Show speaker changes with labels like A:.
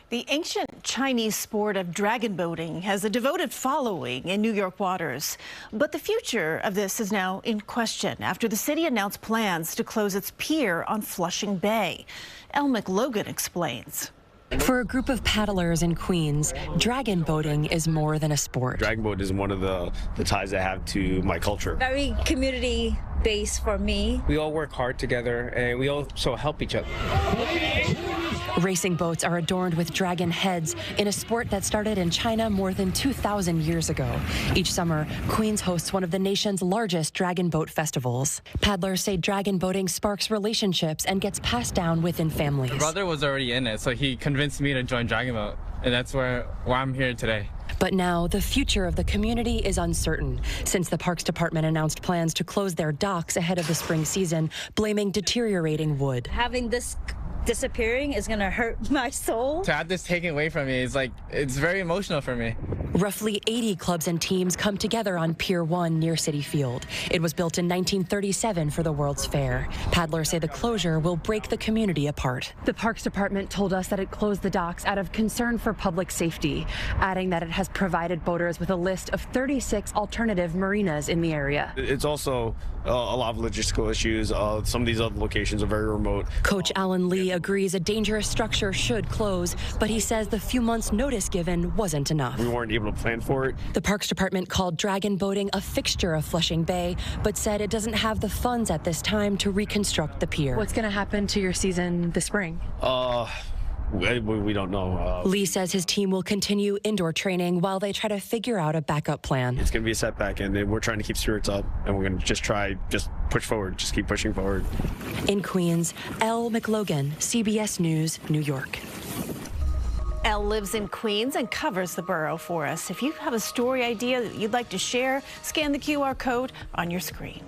A: The ancient Chinese sport of dragon boating has a devoted following in New York waters. But the future of this is now in question after the city announced plans to close its pier on Flushing Bay. Elle McLogan explains.
B: For a group of paddlers in Queens, dragon boating is more than a sport.
C: Dragon boat is one of the ties I have to my culture.
D: Very community-based for me.
E: We all work hard together and we also help each other.
B: Racing boats are adorned with dragon heads in a sport that started in China more than 2,000 years ago. Each summer, Queens hosts one of the nation's largest dragon boat festivals. Paddlers say dragon boating sparks relationships and gets passed down within families.
F: My brother was already in it, so he convinced me to join Dragon Boat, and that's why I'm here today.
B: But now the future of the community is uncertain since the Parks Department announced plans to close their docks ahead of the spring season, blaming deteriorating wood.
D: Having this disappearing is going to hurt my soul.
F: To have this taken away from me is it's very emotional for me.
B: Roughly 80 clubs and teams come together on Pier 1 near Citi Field. It was built in 1937 for the World's Fair. Paddlers say the closure will break the community apart. The Parks Department told us that it closed the docks out of concern for public safety, adding that it has provided boaters with a list of 36 alternative marinas in the area.
C: It's also a lot of logistical issues. Some of these other locations are very remote.
B: Coach Alan Lee agrees a dangerous structure should close, but he says the few months' notice given wasn't enough.
C: We weren't able to plan for it.
B: The Parks Department called dragon boating a fixture of Flushing Bay, but said it doesn't have the funds at this time to reconstruct the pier. What's going to happen to your season this spring?
C: We don't know.
B: Lee says his team will continue indoor training while they try to figure out a backup plan.
C: It's going to be a setback, and we're trying to keep spirits up, and we're going to just push forward, just keep pushing forward.
B: In Queens, Elle McLogan, CBS News, New York.
A: Elle lives in Queens and covers the borough for us. If you have a story idea that you'd like to share, scan the QR code on your screen.